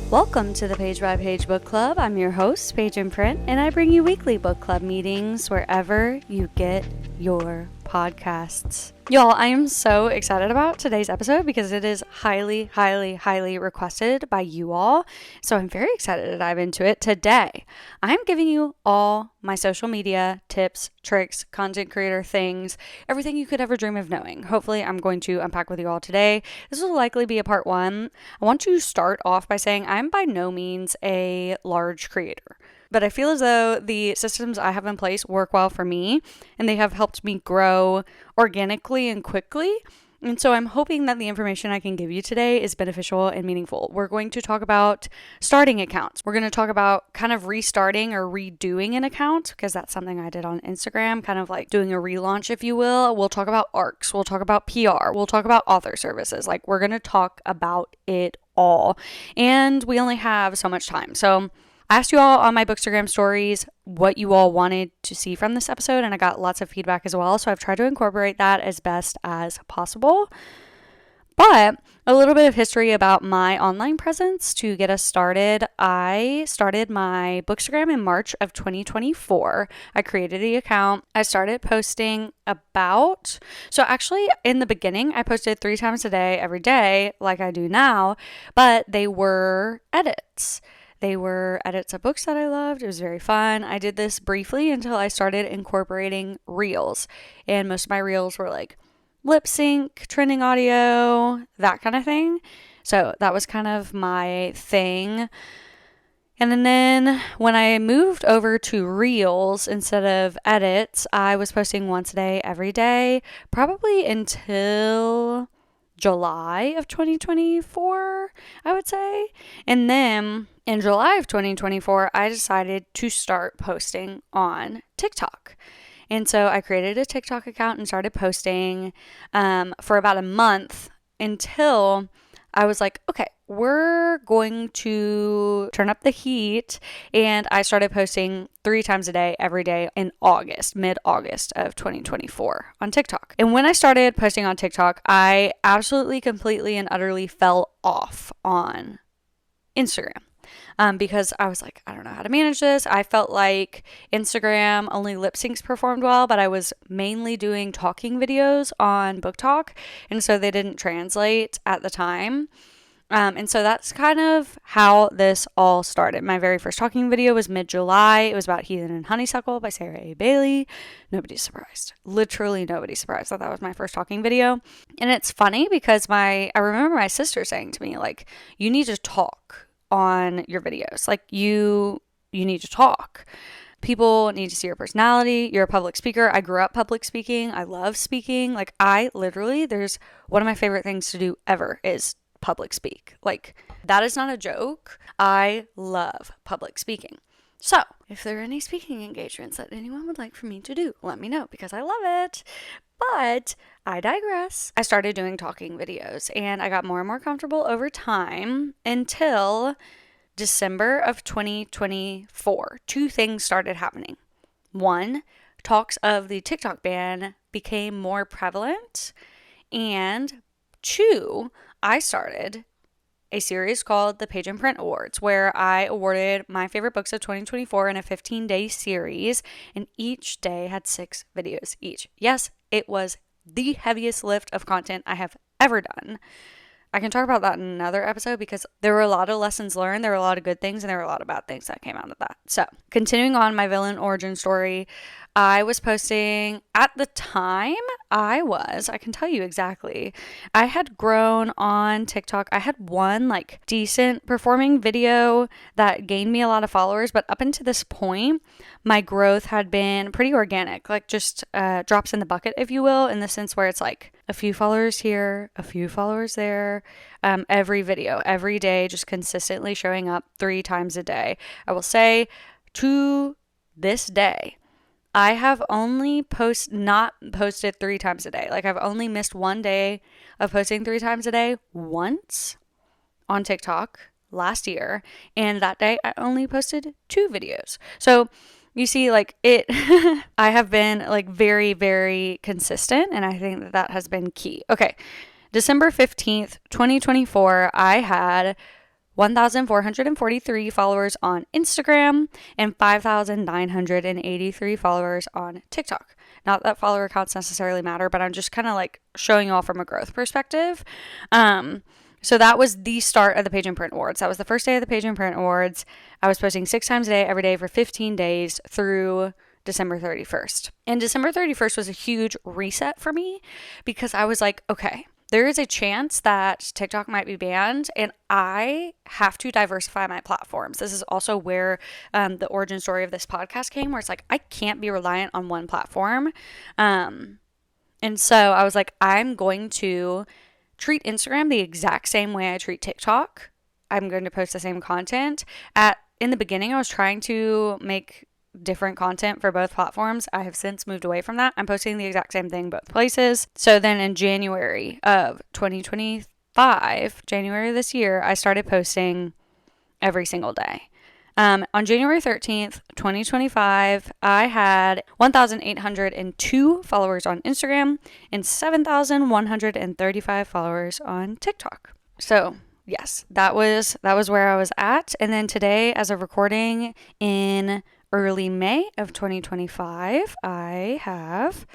Welcome to the Page by Page Book Club. I'm your host, Paige in Print, and I bring you weekly book club meetings wherever you get your podcasts. Y'all, I am so excited about today's episode because it is highly requested by you all. So I'm very excited to dive into it today. I'm giving you all my social media tips, tricks, content creator things, everything you could ever dream of knowing. Hopefully, I'm going to unpack with you all today. This will likely be a part one. I want to start off by saying I'm by no means a large creator, but I feel as though the systems I have in place work well for me, and they have helped me grow organically and quickly. And so I'm hoping that the information I can give you today is beneficial and meaningful. We're going to talk about starting accounts. We're going to talk about kind of restarting or redoing an account, because that's something I did on Instagram, kind of like doing a relaunch, if you will. We'll talk about ARCs. We'll talk about PR. We'll talk about author services. Like, we're going to talk about it all. And we only have so much time. So I asked you all on my Bookstagram stories what you all wanted to see from this episode, and I got lots of feedback as well, so I've tried to incorporate that as best as possible. But a little bit of history about my online presence to get us started. I started my Bookstagram in March of 2024. I created the account. I started posting so actually in the beginning, I posted 3 times a day, every day, like I do now, but they were edits. They were edits of books that I loved. It was very fun. I did this briefly until I started incorporating reels. And most of my reels were like lip sync, trending audio, that kind of thing. So that was kind of my thing. And then when I moved over to reels instead of edits, I was posting once a day, every day, probably until July of 2024, I would say. And then in July of 2024, I decided to start posting on TikTok. And so I created a TikTok account and started posting for about a month until I was like, okay, we're going to turn up the heat. And I started posting 3 times a day, every day in mid-August of 2024 on TikTok. And when I started posting on TikTok, I absolutely, completely, and utterly fell off on Instagram. Because I was like, I don't know how to manage this. I felt like Instagram only lip syncs performed well, but I was mainly doing talking videos on Book Talk, and so they didn't translate at the time. And so that's kind of how this all started. My very first talking video was mid-July. It was about Heathen and Honeysuckle by Sarah A. Bailey. Nobody's surprised. Literally nobody's surprised that was my first talking video. And it's funny because I remember my sister saying to me, like, you need to talk on your videos. Like, you need to talk. People need to see your personality. You're a public speaker. I grew up public speaking. I love speaking. Like, there's one of my favorite things to do ever is public speak. Like, that is not a joke. I love public speaking. So if there are any speaking engagements that anyone would like for me to do, let me know, because I love it. But I digress. I started doing talking videos and I got more and more comfortable over time until December of 2024. 2 things started happening. 1, talks of the TikTok ban became more prevalent. And 2, I started a series called the Page in Print Awards, where I awarded my favorite books of 2024 in a 15-day series, and each day had 6 videos each. Yes, it was the heaviest lift of content I have ever done. I can talk about that in another episode because there were a lot of lessons learned, there were a lot of good things, and there were a lot of bad things that came out of that. So, continuing on my villain origin story, I was posting, at the time, I can tell you exactly, I had grown on TikTok. I had one like decent performing video that gained me a lot of followers, but up until this point, my growth had been pretty organic, like just drops in the bucket, if you will, in the sense where it's like a few followers here, a few followers there, every video, every day, just consistently showing up 3 times a day. I will say to this day, I have only not posted 3 times a day. Like, I've only missed 1 day of posting 3 times a day once on TikTok last year. And that day I only posted 2 videos. So you see, like, I have been like very, very consistent, and I think that has been key. Okay. December 15th, 2024, I had 1,443 followers on Instagram, and 5,983 followers on TikTok. Not that follower counts necessarily matter, but I'm just kind of like showing you all from a growth perspective. So that was the start of the Page and Print Awards. That was the first day of the Page and Print Awards. I was posting 6 times a day, every day for 15 days through December 31st. And December 31st was a huge reset for me because I was like, okay, there is a chance that TikTok might be banned and I have to diversify my platforms. This is also where the origin story of this podcast came, where it's like, I can't be reliant on one platform. And so I was like, I'm going to treat Instagram the exact same way I treat TikTok. I'm going to post the same content. In the beginning, I was trying to make different content for both platforms. I have since moved away from that. I'm posting the exact same thing both places. So then in January of 2025, January of this year, I started posting every single day. On January 13th, 2025, I had 1,802 followers on Instagram and 7,135 followers on TikTok. So yes, that was where I was at. And then today, as of recording in early May of 2025, I have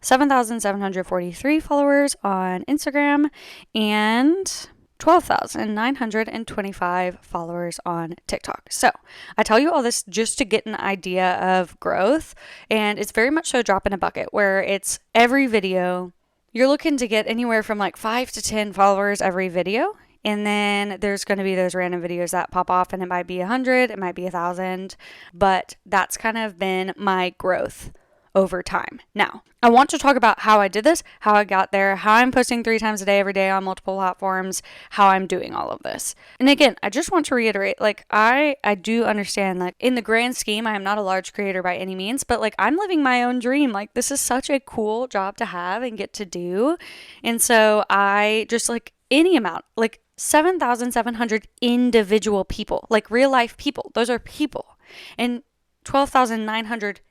7,743 followers on Instagram and 12,925 followers on TikTok. So I tell you all this just to get an idea of growth. And it's very much so drop in a bucket where it's every video. You're looking to get anywhere from like 5 to 10 followers every video. And then there's going to be those random videos that pop off and it might be 100, it might be 1,000. But that's kind of been my growth over time. Now, I want to talk about how I did this, how I got there, how I'm posting 3 times a day, every day on multiple platforms, how I'm doing all of this. And again, I just want to reiterate, like, I do understand, like, in the grand scheme, I am not a large creator by any means, but like, I'm living my own dream. Like, this is such a cool job to have and get to do. And so I just like any amount, like 7,700 individual people, like real life people, those are people, and 12,900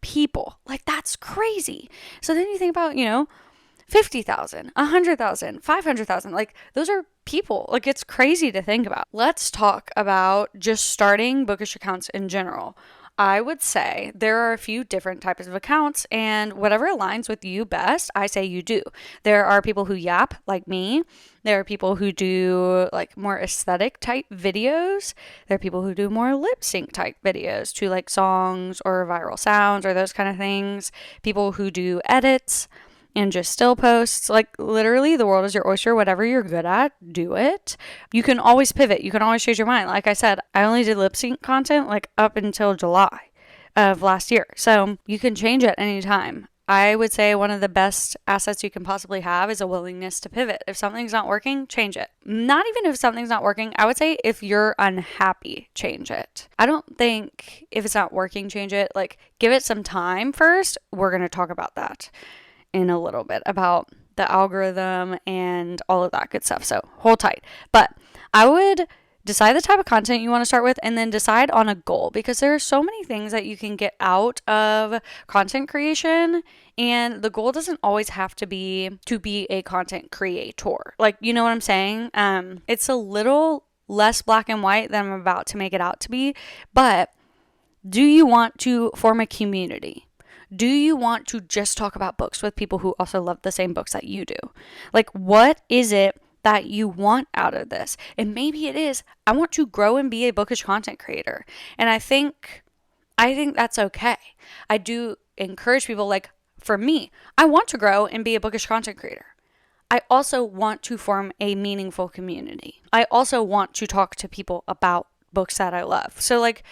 people. Like, that's crazy. So then you think about, 50,000, 100,000, 500,000. Like, those are people. Like, it's crazy to think about. Let's talk about just starting Bookish accounts in general. I would say there are a few different types of accounts, and whatever aligns with you best, I say you do. There are people who yap like me. There are people who do like more aesthetic type videos. There are people who do more lip sync type videos to like songs or viral sounds or those kind of things. People who do edits and just still posts. Like, literally, the world is your oyster. Whatever you're good at, do it. You can always pivot. You can always change your mind. Like I said, I only did lip sync content like up until July of last year. So you can change at any time. I would say one of the best assets you can possibly have is a willingness to pivot. If something's not working, change it. Not even if something's not working, I would say if you're unhappy, change it. I don't think if it's not working, change it. Like, give it some time first. We're going to talk about that in a little bit, about the algorithm and all of that good stuff. So hold tight. But I would decide the type of content you want to start with and then decide on a goal, because there are so many things that you can get out of content creation, and the goal doesn't always have to be a content creator. Like, you know what I'm saying? It's a little less black and white than I'm about to make it out to be. But do you want to form a community? Do you want to just talk about books with people who also love the same books that you do? Like, what is it that you want out of this? And maybe it is, I want to grow and be a bookish content creator. And I think that's okay. I do encourage people, like, for me, I want to grow and be a bookish content creator. I also want to form a meaningful community. I also want to talk to people about books that I love. So, like,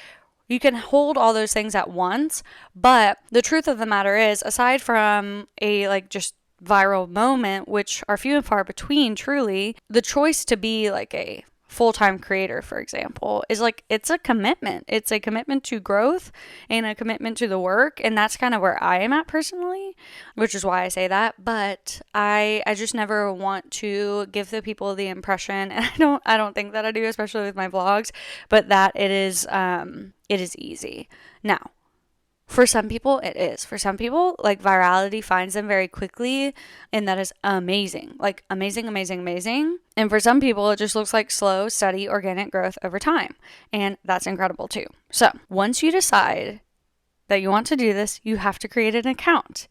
you can hold all those things at once, but the truth of the matter is, aside from a like just viral moment, which are few and far between, truly, the choice to be like a full-time creator, for example, is like, it's a commitment. It's a commitment to growth and a commitment to the work. And that's kind of where I am at personally, which is why I say that. But I just never want to give the people the impression, and I don't think that I do, especially with my vlogs, but that it is easy. Now, For some people, it is. For some people, like virality finds them very quickly, and that is amazing. Like amazing, amazing, amazing. And for some people, it just looks like slow, steady, organic growth over time. And that's incredible too. So once you decide that you want to do this, you have to create an account.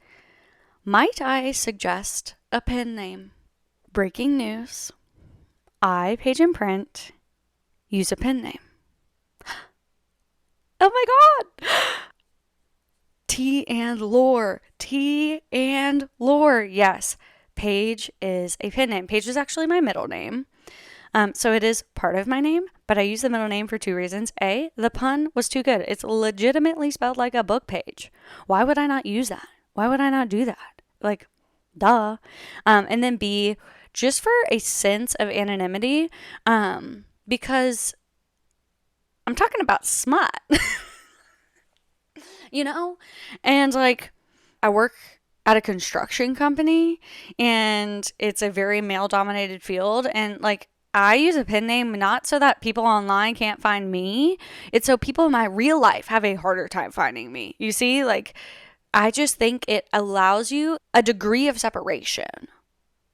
Might I suggest a pen name? Breaking news. I, Page and Print, use a pen name. Oh my God! Tea and Lore. Tea and Lore. Yes. Paige is a pen name. Paige is actually my middle name. So it is part of my name, but I use the middle name for two reasons. A, the pun was too good. It's legitimately spelled like a book page. Why would I not use that? Why would I not do that? Like, duh. And then B, just for a sense of anonymity, because I'm talking about smut. And like I work at a construction company and it's a very male dominated field, and like I use a pen name not so that people online can't find me. It's so people in my real life have a harder time finding me. You see, like I just think it allows you a degree of separation,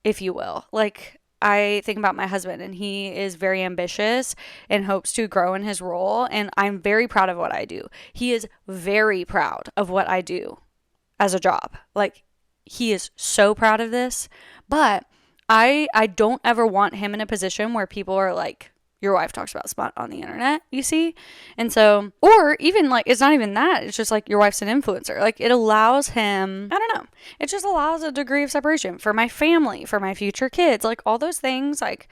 if you will. Like I think about my husband, and he is very ambitious and hopes to grow in his role. And I'm very proud of what I do. He is very proud of what I do as a job. Like he is so proud of this, but I don't ever want him in a position where people are like, your wife talks about smut on the internet, you see? And so, or even like, it's not even that. It's just like your wife's an influencer. Like it allows him, I don't know. It just allows a degree of separation for my family, for my future kids, like all those things, like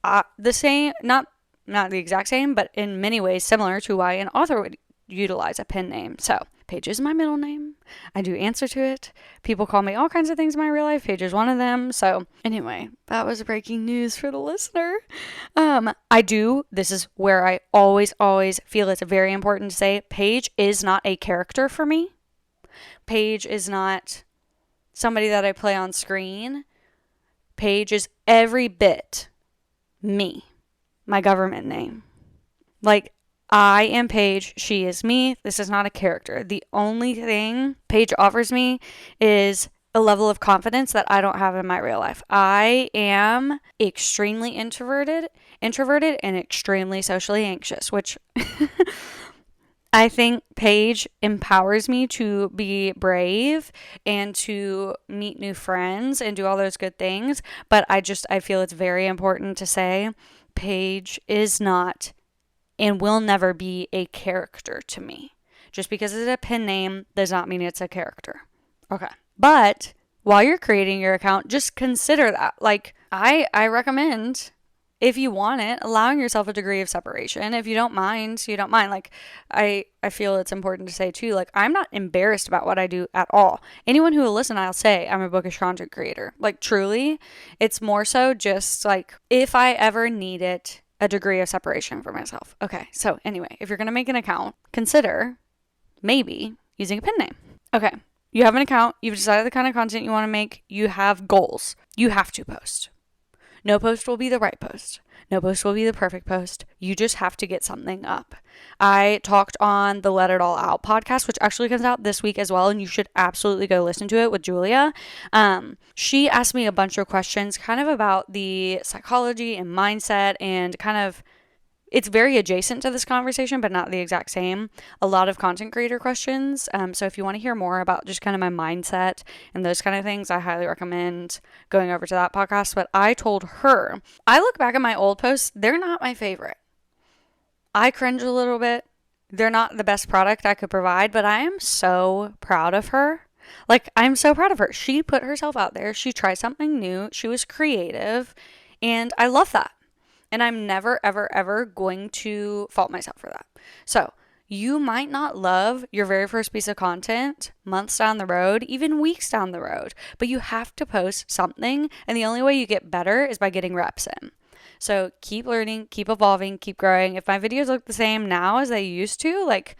the same, not the exact same, but in many ways similar to why an author would utilize a pen name. So Paige is my middle name. I do answer to it. People call me all kinds of things in my real life. Paige is one of them. So anyway, that was breaking news for the listener. This is where I always feel it's very important to say, Paige is not a character for me. Paige is not somebody that I play on screen. Paige is every bit me, my government name. Like, I am Paige. She is me. This is not a character. The only thing Paige offers me is a level of confidence that I don't have in my real life. I am extremely introverted and extremely socially anxious, which I think Paige empowers me to be brave and to meet new friends and do all those good things. But I feel it's very important to say Paige is not and will never be a character to me. Just because it's a pen name does not mean it's a character. Okay. But while you're creating your account, just consider that. Like, I recommend, if you want it, allowing yourself a degree of separation. If you don't mind, you don't mind. Like, I feel it's important to say too, like, I'm not embarrassed about what I do at all. Anyone who will listen, I'll say I'm a bookish content creator. Like, truly, it's more so just like, if I ever need it, a degree of separation for myself. Okay, so anyway, if you're going to make an account, consider maybe using a pen name. Okay, you have an account, you've decided the kind of content you want to make, you have goals. You have to post. No post will be the right post. No post will be the perfect post. You just have to get something up. I talked on the Let It All Out podcast, which actually comes out this week as well, and you should absolutely go listen to it with Julia. She asked me a bunch of questions kind of about the psychology and mindset, and kind of, it's very adjacent to this conversation, but not the exact same. A lot of content creator questions. So if you want to hear more about just kind of my mindset and those kind of things, I highly recommend going over to that podcast. But I told her, I look back at my old posts, they're not my favorite. I cringe a little bit. They're not the best product I could provide, but I am so proud of her. Like, I'm so proud of her. She put herself out there. She tried something new. She was creative. And I love that. And I'm never, ever, ever going to fault myself for that. So you might not love your very first piece of content months down the road, even weeks down the road, but you have to post something. And the only way you get better is by getting reps in. So keep learning, keep evolving, keep growing. If my videos look the same now as they used to, like,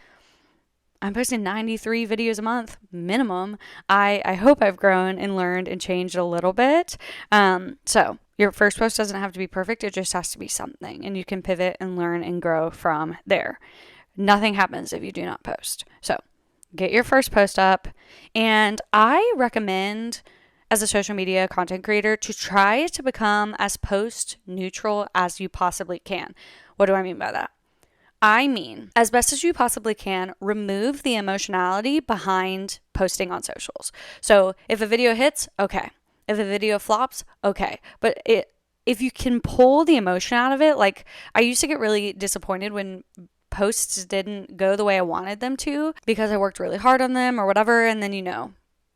I'm posting 93 videos a month minimum. I hope I've grown and learned and changed a little bit. So your first post doesn't have to be perfect. It just has to be something, and you can pivot and learn and grow from there. Nothing happens if you do not post. So get your first post up. And I recommend, as a social media content creator, to try to become as post neutral as you possibly can. What do I mean by that? I mean, as best as you possibly can, remove the emotionality behind posting on socials. So if a video hits, okay. If a video flops, okay. But if you can pull the emotion out of it, like I used to get really disappointed when posts didn't go the way I wanted them to because I worked really hard on them or whatever. And then,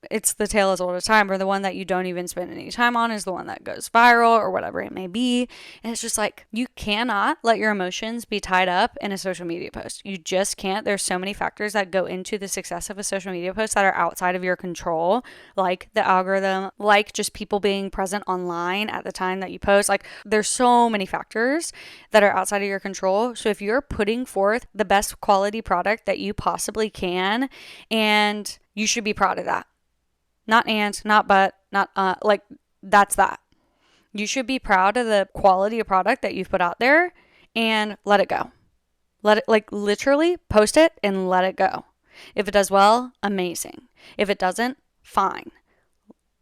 it's the tale as old as time, or the one that you don't even spend any time on is the one that goes viral or whatever it may be. And it's just like, you cannot let your emotions be tied up in a social media post. You just can't. There's so many factors that go into the success of a social media post that are outside of your control, like the algorithm, like just people being present online at the time that you post. Like there's so many factors that are outside of your control. So if you're putting forth the best quality product that you possibly can, and you should be proud of that. Not and, not but, not like that's that. You should be proud of the quality of product that you've put out there and let it go. Let it, like, literally post it and let it go. If it does well, amazing. If it doesn't, fine.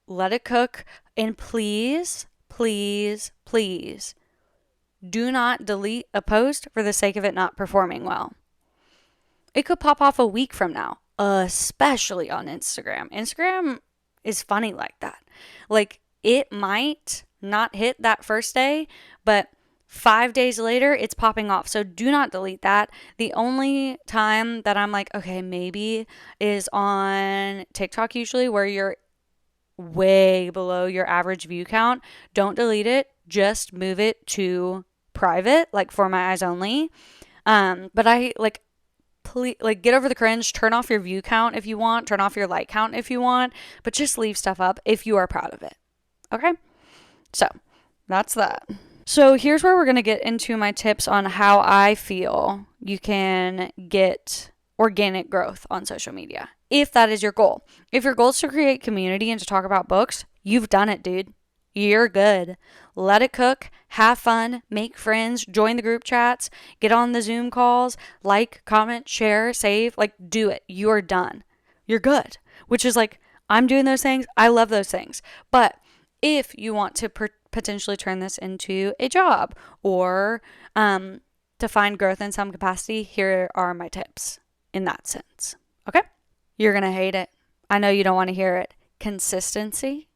Let it cook. And please, please, please do not delete a post for the sake of it not performing well. It could pop off a week from now, especially on Instagram. Instagram is funny like that. Like, it might not hit that first day, but 5 days later, it's popping off. So do not delete that. The only time that I'm like, okay, maybe is on TikTok usually, where you're way below your average view count. Don't delete it. Just move it to private, like for my eyes only. But I please, get over the cringe, turn off your view count if you want, turn off your like count if you want, but just leave stuff up if you are proud of it. Okay? So that's that. So here's where we're going to get into my tips on how I feel you can get organic growth on social media, if that is your goal. If your goal is to create community and to talk about books, you've done it, dude. You're good. Let it cook, have fun, make friends, join the group chats, get on the Zoom calls, like, comment, share, save, do it. You're done. You're good. Which is I'm doing those things. I love those things. But if you want to potentially turn this into a job or to find growth in some capacity, here are my tips in that sense. Okay? You're going to hate it. I know you don't want to hear it. Consistency.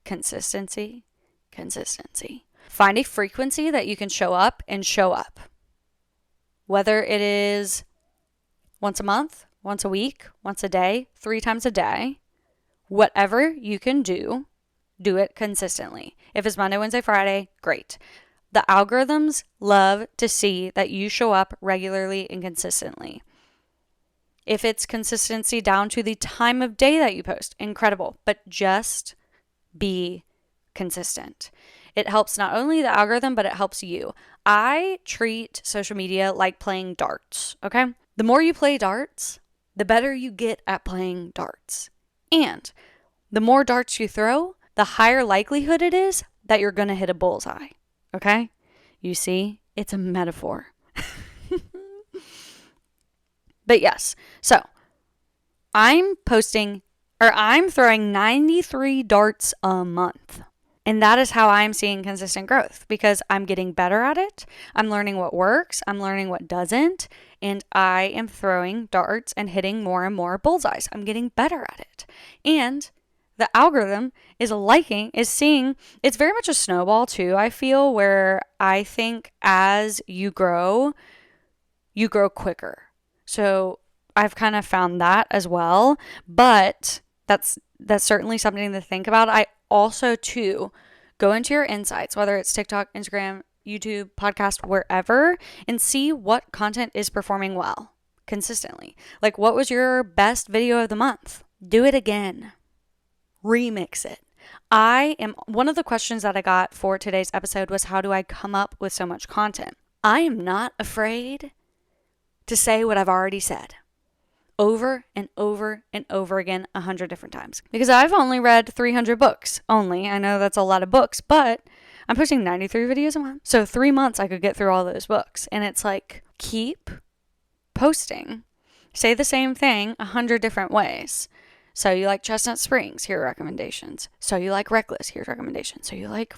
Consistency. Consistency. Find a frequency that you can show up and show up. Whether it is once a month, once a week, once a day, 3 times a day, whatever you can do it consistently. If it's Monday, Wednesday, Friday, great. The algorithms love to see that you show up regularly and consistently. If it's consistency down to the time of day that you post, incredible. But just be consistent. It helps not only the algorithm, but it helps you. I treat social media like playing darts, okay? The more you play darts, the better you get at playing darts. And the more darts you throw, the higher likelihood it is that you're going to hit a bullseye, okay? You see, it's a metaphor. But yes, so I'm throwing 93 darts a month. And that is how I'm seeing consistent growth, because I'm getting better at it. I'm learning what works. I'm learning what doesn't. And I am throwing darts and hitting more and more bullseyes. I'm getting better at it. And the algorithm is seeing, it's very much a snowball too, I feel, where I think as you grow quicker. So I've kind of found that as well. But that's certainly something to think about. I also, too, go into your insights, whether it's TikTok, Instagram, YouTube, podcast, wherever, and see what content is performing well consistently. What was your best video of the month? Do it again. Remix it. One of the questions that I got for today's episode was, how do I come up with so much content? I am not afraid to say what I've already said over and over and over again 100 different times. Because I've only read 300 books. Only. I know that's a lot of books, but I'm posting 93 videos a month. So 3 months I could get through all those books. And it's keep posting. Say the same thing 100 different ways. So you like Chestnut Springs, here are recommendations. So you like Reckless, here's recommendations. So you like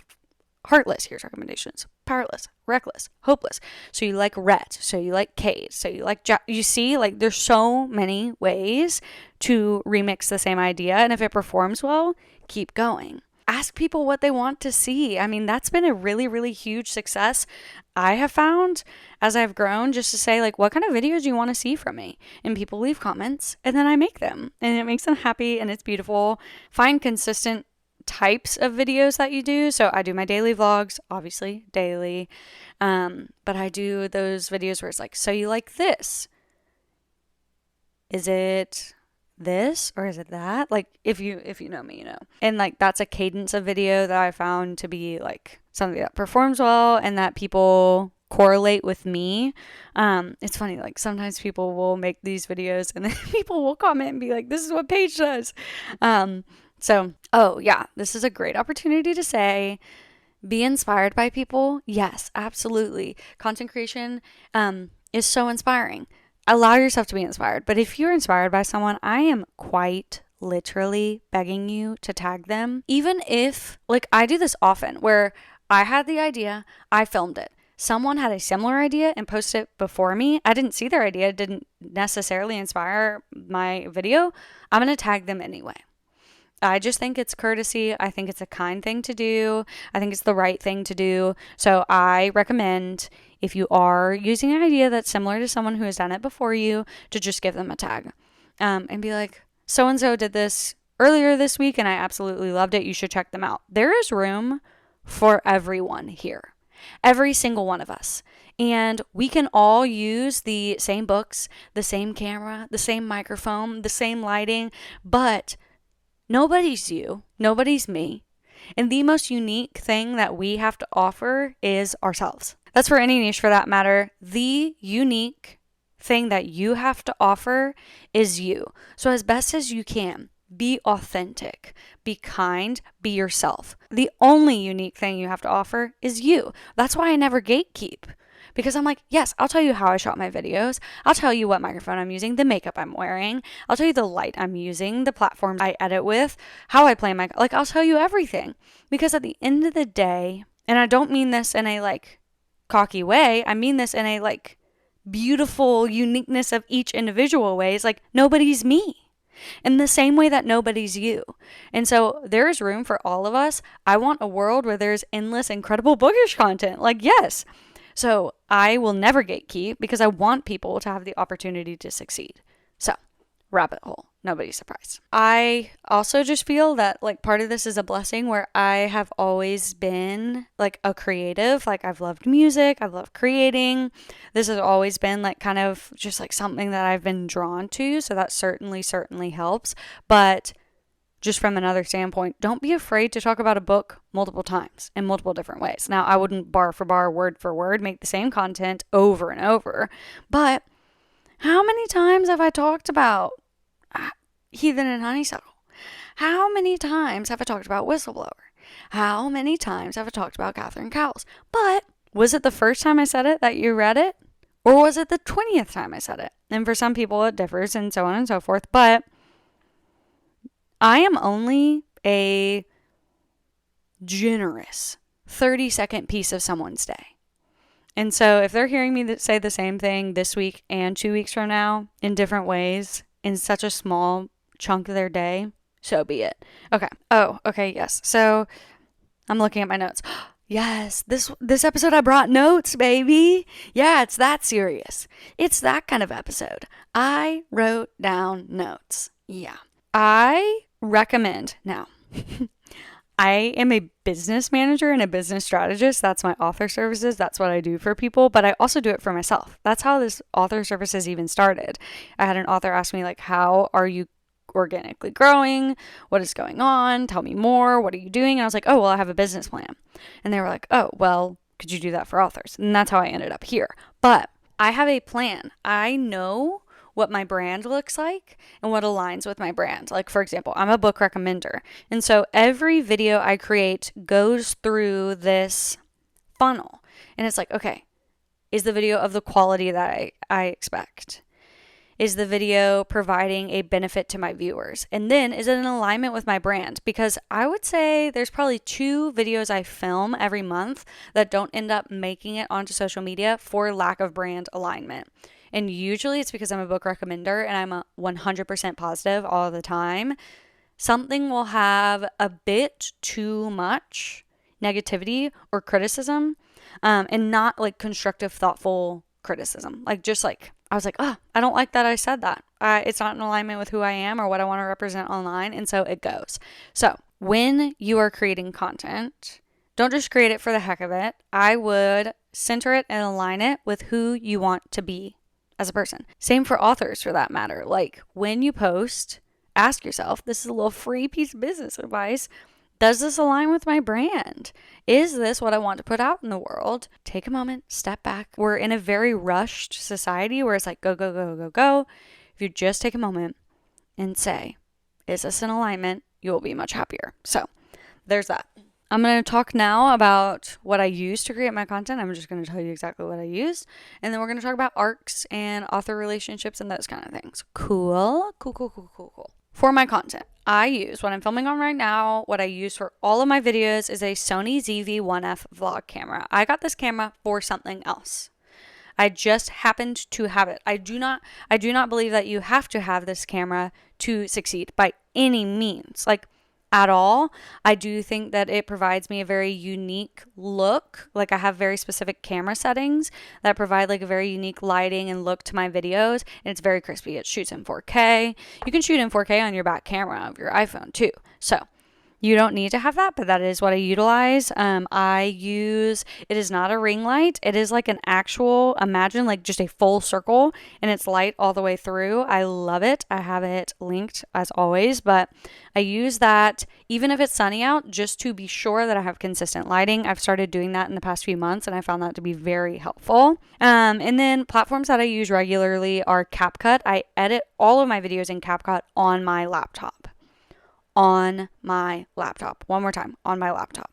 Heartless, here's recommendations. Powerless, Reckless, Hopeless. So you like Rhett, so you like Kate, so you like you see, like, there's so many ways to remix the same idea, and if it performs well, keep going. Ask people what they want to see. I mean, that's been a really, really huge success I have found as I've grown, just to say, like, what kind of videos do you want to see from me? And people leave comments, and then I make them, and it makes them happy, and it's beautiful. Find consistent types of videos that you do. So I do my daily vlogs, obviously daily, but I do those videos where it's like, so you like this? Is it this or is it that? Like, if you know me, you know. And like, that's a cadence of video that I found to be like something that performs well and that people correlate with me. It's funny, like sometimes people will make these videos and then people will comment and be like, this is what Paige does. So, oh yeah, this is a great opportunity to say, be inspired by people. Yes, absolutely. Content creation is so inspiring. Allow yourself to be inspired. But if you're inspired by someone, I am quite literally begging you to tag them. Even if, like, I do this often where I had the idea, I filmed it. Someone had a similar idea and posted it before me. I didn't see their idea, it didn't necessarily inspire my video. I'm going to tag them anyway. I just think it's courtesy. I think it's a kind thing to do. I think it's the right thing to do. So I recommend, if you are using an idea that's similar to someone who has done it before you, to just give them a tag and be like, so-and-so did this earlier this week and I absolutely loved it. You should check them out. There is room for everyone here. Every single one of us. And we can all use the same books, the same camera, the same microphone, the same lighting, but nobody's you, nobody's me, and the most unique thing that we have to offer is ourselves. That's for any niche for that matter. The unique thing that you have to offer is you. So as best as you can, be authentic, be kind, be yourself. The only unique thing you have to offer is you. That's why I never gatekeep. Because I'm like, yes, I'll tell you how I shot my videos. I'll tell you what microphone I'm using, the makeup I'm wearing. I'll tell you the light I'm using, the platforms I edit with, how I play I'll tell you everything. Because at the end of the day, and I don't mean this in a like cocky way, I mean this in a like beautiful uniqueness of each individual ways. Like, nobody's me. In the same way that nobody's you. And so there's room for all of us. I want a world where there's endless, incredible bookish content. Like, yes. So I will never gatekeep because I want people to have the opportunity to succeed. So, rabbit hole. Nobody's surprised. I also just feel that like part of this is a blessing where I have always been like a creative. Like, I've loved music. I've loved creating. This has always been like kind of just like something that I've been drawn to. So that certainly helps. But just from another standpoint, don't be afraid to talk about a book multiple times in multiple different ways. Now, I wouldn't bar for bar, word for word, make the same content over and over. But how many times have I talked about Heathen and Honeysuckle? How many times have I talked about Whistleblower? How many times have I talked about Catherine Cowles? But was it the first time I said it that you read it? Or was it the 20th time I said it? And for some people it differs and so on and so forth. But I am only a generous 30-second piece of someone's day. And so if they're hearing me say the same thing this week and 2 weeks from now in different ways in such a small chunk of their day, so be it. Okay. Oh, okay. Yes. So I'm looking at my notes. Yes, this episode I brought notes, baby. Yeah, it's that serious. It's that kind of episode. I wrote down notes. Yeah. I recommend now. I am a business manager and a business strategist. That's my author services. That's what I do for people, but I also do it for myself. That's how this author services even started. I had an author ask me like, how are you organically growing? What is going on? Tell me more. What are you doing? And I was like, oh, well, I have a business plan. And they were like, oh, well, could you do that for authors? And that's how I ended up here. But I have a plan. I know what my brand looks like and what aligns with my brand. Like, for example, I'm a book recommender. And so every video I create goes through this funnel. And it's like, okay, is the video of the quality that I expect? Is the video providing a benefit to my viewers? And then is it in alignment with my brand? Because I would say there's probably 2 videos I film every month that don't end up making it onto social media for lack of brand alignment. And usually it's because I'm a book recommender and I'm a 100% positive all the time. Something will have a bit too much negativity or criticism, and not like constructive, thoughtful criticism. Like just like, I was like, oh, I don't like that I said that. It's not in alignment with who I am or what I want to represent online. And so it goes. So when you are creating content, don't just create it for the heck of it. I would center it and align it with who you want to be as a person. Same for authors for that matter. Like when you post, ask yourself, this is a little free piece of business advice. Does this align with my brand? Is this what I want to put out in the world? Take a moment, step back. We're in a very rushed society where it's like go, go, go, go, go. If you just take a moment and say, is this in alignment? You will be much happier. So there's that. I'm going to talk now about what I use to create my content. I'm just going to tell you exactly what I use. And then we're going to talk about arcs and author relationships and those kind of things. Cool. For my content, I use, what I'm filming on right now, what I use for all of my videos is a Sony ZV-1F vlog camera. I got this camera for something else. I just happened to have it. I do not believe that you have to have this camera to succeed by any means. Like at all. I do think that it provides me a very unique look. Like I have very specific camera settings that provide like a very unique lighting and look to my videos. And it's very crispy. It shoots in 4K. You can shoot in 4K on your back camera of your iPhone too. So you don't need to have that, but that is what I utilize. It is not a ring light. It is like an actual, imagine like just a full circle and it's light all the way through. I love it. I have it linked as always, but I use that even if it's sunny out just to be sure that I have consistent lighting. I've started doing that in the past few months and I found that to be very helpful. And then platforms that I use regularly are CapCut. I edit all of my videos in CapCut on my laptop. One more time, on my laptop.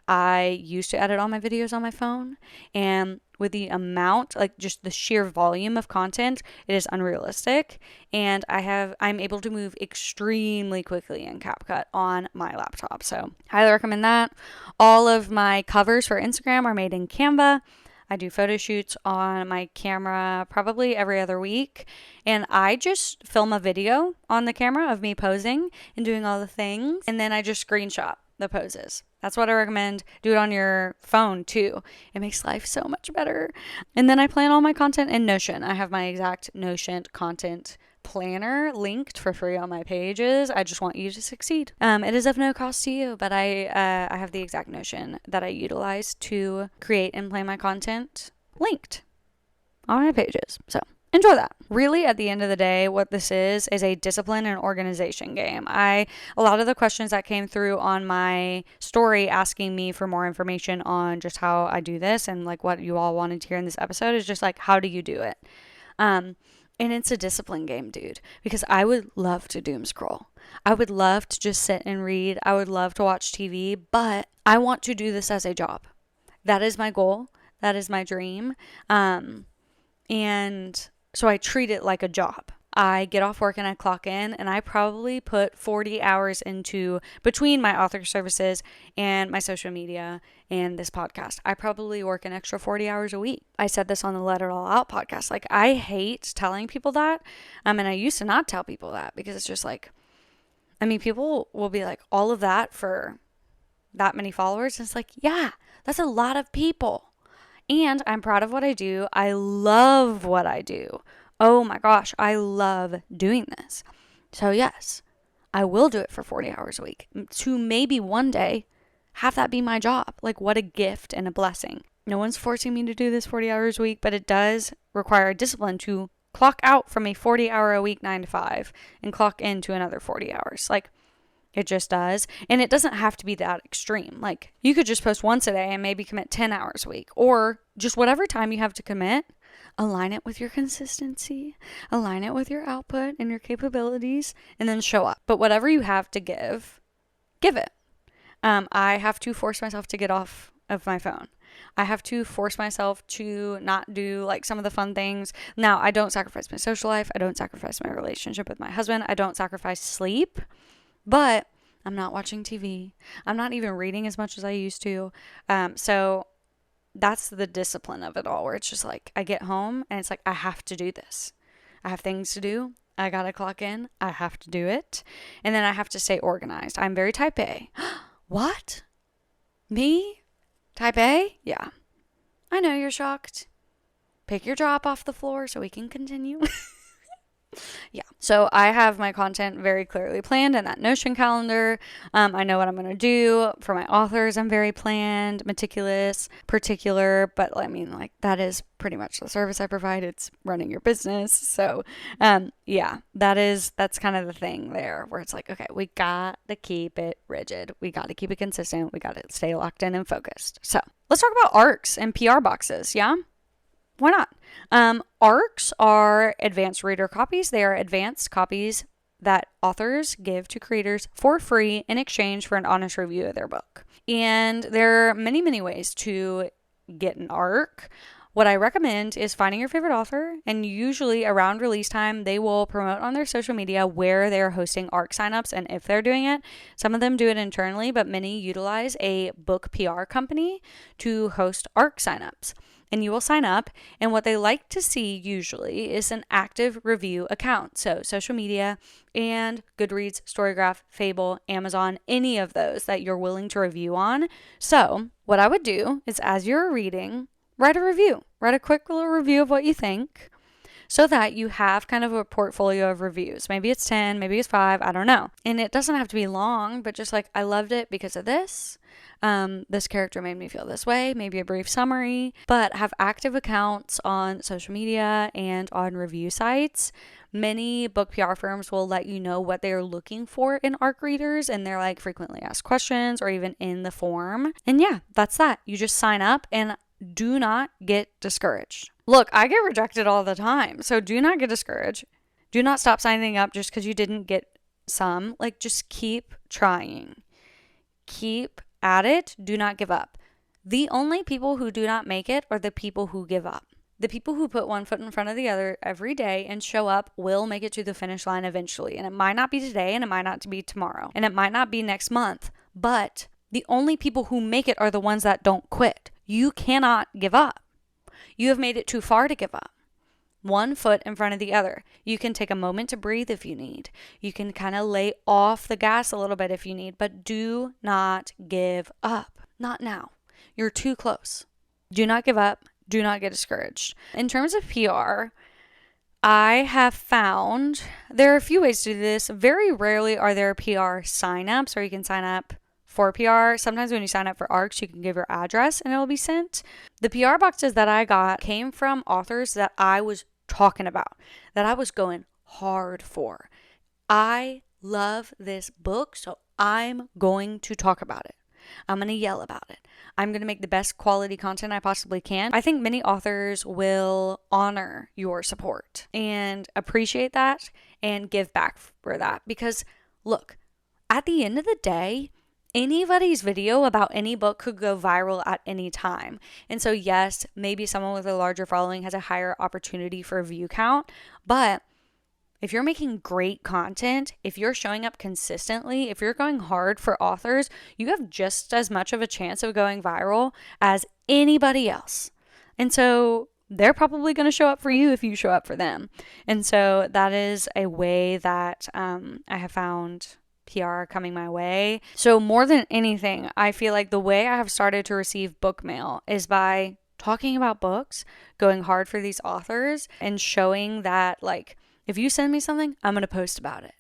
I used to edit all my videos on my phone, and with the amount, like just the sheer volume of content, it is unrealistic. And I'm able to move extremely quickly in CapCut on my laptop. So highly recommend that. All of my covers for Instagram are made in Canva. I do photo shoots on my camera probably every other week. And I just film a video on the camera of me posing and doing all the things. And then I just screenshot the poses. That's what I recommend. Do it on your phone too. It makes life so much better. And then I plan all my content in Notion. I have my exact Notion content planner linked for free on my pages. I just want you to succeed. It is of no cost to you, but I have the exact Notion that I utilize to create and plan my content linked on my pages. So enjoy that. Really, at the end of the day, what this is a discipline and organization game. A lot of the questions that came through on my story asking me for more information on just how I do this and like what you all wanted to hear in this episode is just like, how do you do it? And it's a discipline game, dude, because I would love to doom scroll. I would love to just sit and read. I would love to watch TV, but I want to do this as a job. That is my goal. That is my dream. And so I treat it like a job. I get off work and I clock in, and I probably put 40 hours into between my author services and my social media and this podcast. I probably work an extra 40 hours a week. I said this on the Let It All Out podcast. Like, I hate telling people that. And I used to not tell people that because it's just like, people will be like, all of that for that many followers. And it's like, yeah, that's a lot of people. And I'm proud of what I do. I love what I do. Oh my gosh, I love doing this. So yes, I will do it for 40 hours a week to maybe one day have that be my job. Like, what a gift and a blessing. No one's forcing me to do this 40 hours a week, but it does require discipline to clock out from a 40-hour a week 9 to 5 and clock into another 40 hours. Like, it just does. And it doesn't have to be that extreme. Like, you could just post once a day and maybe commit 10 hours a week, or just whatever time you have to commit. Align it with your consistency, align it with your output and your capabilities, and then show up. But whatever you have to give it. I have to force myself to get off of my phone. I have to force myself to not do like some of the fun things. Now, I don't sacrifice my social life. I don't sacrifice my relationship with my husband. I don't sacrifice sleep, but I'm not watching TV. I'm not even reading as much as I used to. So that's the discipline of it all, where it's just like I get home and it's like I have to do this. I have things to do. I gotta clock in. I have to do it. And then I have to stay organized. I'm very type A. What? Me? Type A? Yeah. I know you're shocked. Pick your jaw up off the floor so we can continue. Yeah. So I have my content very clearly planned in that Notion calendar. I know what I'm going to do. For my authors, I'm very planned, meticulous, particular, but I mean, like, that is pretty much the service I provide. It's running your business. So, yeah, that's kind of the thing there, where it's like, okay, we got to keep it rigid. We got to keep it consistent. We got to stay locked in and focused. So let's talk about ARCs and PR boxes. Yeah. Why not? ARCs are advanced reader copies. They are advanced copies that authors give to creators for free in exchange for an honest review of their book. And there are many, many ways to get an ARC. What I recommend is finding your favorite author, and usually around release time, they will promote on their social media where they're hosting ARC signups, and if they're doing it. Some of them do it internally, but many utilize a book PR company to host ARC signups. And you will sign up, and what they like to see usually is an active review account. So social media and Goodreads, Storygraph, Fable, Amazon, any of those that you're willing to review on. So what I would do is, as you're reading, write a review. Write a quick little review of what you think, so that you have kind of a portfolio of reviews. Maybe it's 10, maybe it's 5, I don't know. And it doesn't have to be long, but just like, I loved it because of this. This character made me feel this way, maybe a brief summary, but have active accounts on social media and on review sites. Many book PR firms will let you know what they are looking for in ARC readers, and they're like frequently asked questions or even in the form. And yeah, that's that. You just sign up and do not get discouraged. Look, I get rejected all the time, so do not get discouraged. Do not stop signing up just because you didn't get some. Like, just keep trying. Keep at it. Do not give up. The only people who do not make it are the people who give up. The people who put one foot in front of the other every day and show up will make it to the finish line eventually. And it might not be today, and it might not be tomorrow, and it might not be next month, but the only people who make it are the ones that don't quit. You cannot give up. You have made it too far to give up. One foot in front of the other. You can take a moment to breathe if you need. You can kind of lay off the gas a little bit if you need, but do not give up. Not now. You're too close. Do not give up. Do not get discouraged. In terms of PR, I have found there are a few ways to do this. Very rarely are there PR signups, or you can sign up for PR. Sometimes when you sign up for ARCs, you can give your address and it will be sent. The PR boxes that I got came from authors that I was talking about, that I was going hard for. I love this book, so I'm going to talk about it. I'm going to yell about it. I'm going to make the best quality content I possibly can. I think many authors will honor your support and appreciate that and give back for that. Because look, at the end of the day, anybody's video about any book could go viral at any time. And so yes, maybe someone with a larger following has a higher opportunity for a view count, but if you're making great content, if you're showing up consistently, if you're going hard for authors, you have just as much of a chance of going viral as anybody else. And so they're probably going to show up for you if you show up for them. And so that is a way that I have found PR coming my way. So more than anything, I feel like the way I have started to receive book mail is by talking about books, going hard for these authors, and showing that, like, if you send me something, I'm going to post about it.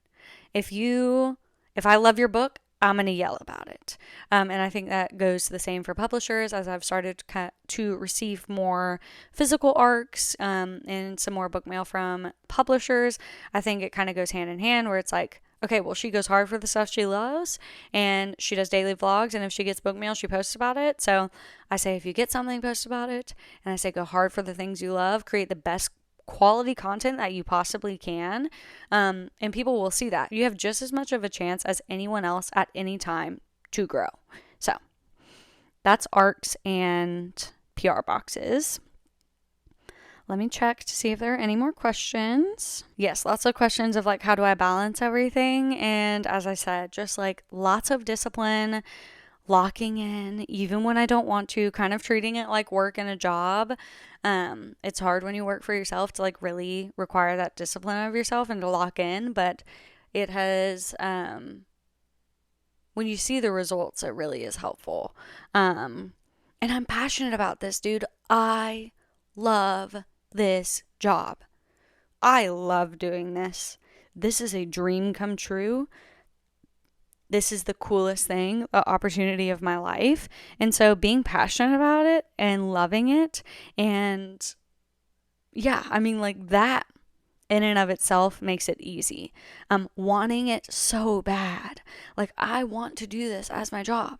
If I love your book, I'm going to yell about it. And I think that goes the same for publishers, as I've started to receive more physical ARCs and some more book mail from publishers. I think it kind of goes hand in hand, where it's like, okay, well, she goes hard for the stuff she loves, and she does daily vlogs, and if she gets book mail, she posts about it. So I say, if you get something, post about it. And I say, go hard for the things you love, create the best quality content that you possibly can, and people will see that. You have just as much of a chance as anyone else at any time to grow. So That's ARCs and PR boxes. Let me check to see if there are any more questions. Yes, lots of questions of like, how do I balance everything? And as I said, just like lots of discipline, locking in, even when I don't want to, kind of treating it like work and a job. It's hard when you work for yourself to like really require that discipline of yourself and to lock in, but it has, when you see the results, it really is helpful. And I'm passionate about this, dude. I love this job. I love doing this. This is a dream come true. This is the coolest thing, the opportunity of my life. And so being passionate about it and loving it, and yeah, I mean, like that in and of itself makes it easy. Wanting it so bad. Like, I want to do this as my job.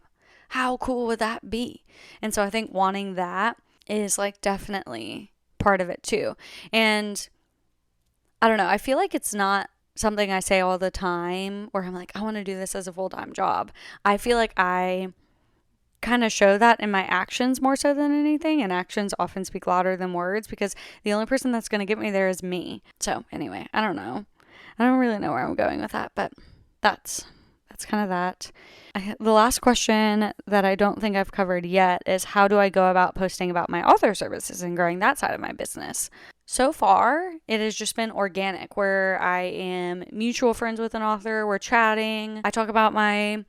How cool would that be? And so I think wanting that is like definitely part of it too. And I don't know, I feel like it's not something I say all the time where I'm like, I want to do this as a full-time job. I feel like I kind of show that in my actions more so than anything, and actions often speak louder than words because the only person that's going to get me there is me. So anyway, I don't know. I don't really know where I'm going with that, but that's kind of that. The last question that I don't think I've covered yet is, how do I go about posting about my author services and growing that side of my business? So far, it has just been organic, where I am mutual friends with an author, we're chatting, I talk about my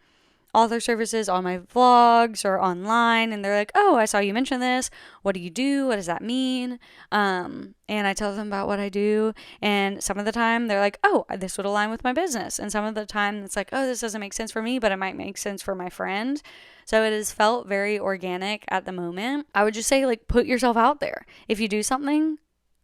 author services on my vlogs or online, and they're like, oh, I saw you mention this. What do you do? What does that mean? And I tell them about what I do, and some of the time they're like, oh, this would align with my business, and some of the time it's like, oh, this doesn't make sense for me, but it might make sense for my friend. So it has felt very organic at the moment. I would just say, like, put yourself out there. If you do something,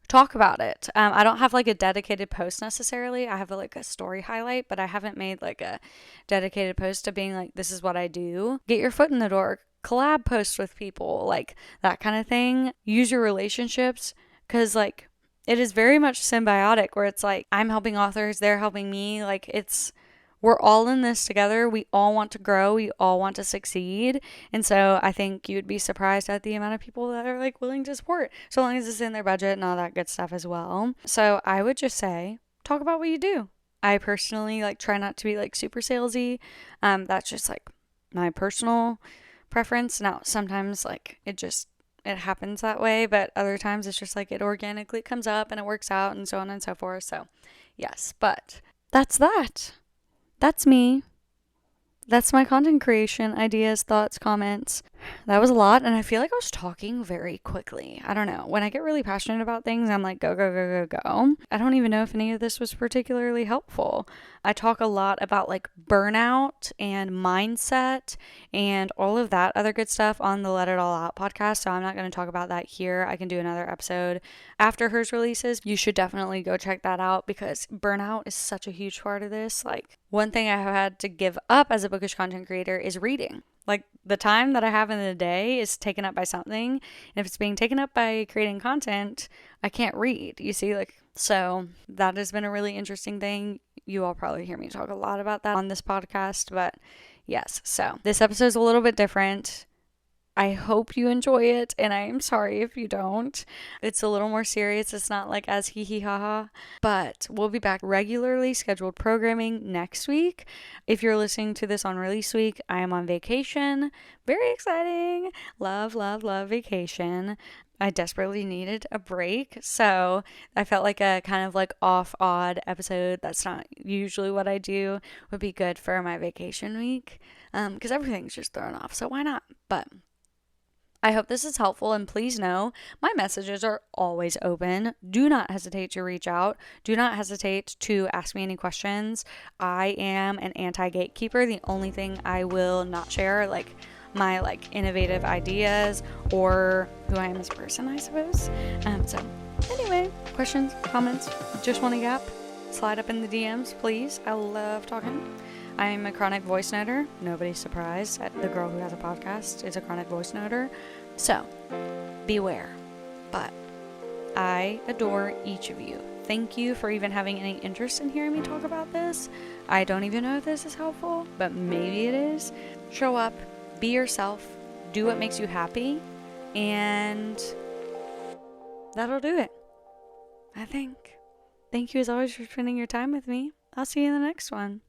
talk about it. I don't have like a dedicated post necessarily. I have like a story highlight, but I haven't made like a dedicated post to being like, this is what I do. Get your foot in the door, collab posts with people, like that kind of thing. Use your relationships, because like it is very much symbiotic, where it's like I'm helping authors, they're helping me. Like we're all in this together. We all want to grow. We all want to succeed. And so I think you'd be surprised at the amount of people that are like willing to support, so long as it's in their budget and all that good stuff as well. So I would just say, talk about what you do. I personally like try not to be like super salesy. That's just like my personal preference. Now, sometimes like it happens that way, but other times it's just like it organically comes up and it works out and so on and so forth. So yes, but that's that. That's me. That's my content creation ideas, thoughts, comments. That was a lot, and I feel like I was talking very quickly. I don't know. When I get really passionate about things, I'm like, go, go, go, go, go. I don't even know if any of this was particularly helpful. I talk a lot about like burnout and mindset and all of that other good stuff on the Let It All Out podcast, so I'm not going to talk about that here. I can do another episode after hers releases. You should definitely go check that out, because burnout is such a huge part of this. Like, one thing I have had to give up as a bookish content creator is reading. Like, the time that I have in the day is taken up by something. And if it's being taken up by creating content, I can't read, you see? Like, so that has been a really interesting thing. You all probably hear me talk a lot about that on this podcast, but yes. So this episode is a little bit different. I hope you enjoy it, and I am sorry if you don't. It's a little more serious. It's not like as hee hee ha ha, but we'll be back regularly scheduled programming next week. If you're listening to this on release week, I am on vacation. Very exciting. Love, love, love vacation. I desperately needed a break, so I felt like a kind of like odd episode that's not usually what I do would be good for my vacation week, because everything's just thrown off, so why not? But I hope this is helpful, and please know my messages are always open. Do not hesitate to reach out. Do not hesitate to ask me any questions. I am an anti-gatekeeper. The only thing I will not share, like my like innovative ideas or who I am as a person, I suppose. So anyway, questions, comments, just want a gap, slide up in the DMs, please. I love talking. I'm a chronic voice noter. Nobody's surprised. The girl who has a podcast is a chronic voice noter. So, beware. But I adore each of you. Thank you for even having any interest in hearing me talk about this. I don't even know if this is helpful, but maybe it is. Show up. Be yourself. do what makes you happy, and that'll do it, I think. Thank you as always for spending your time with me. I'll see you in the next one.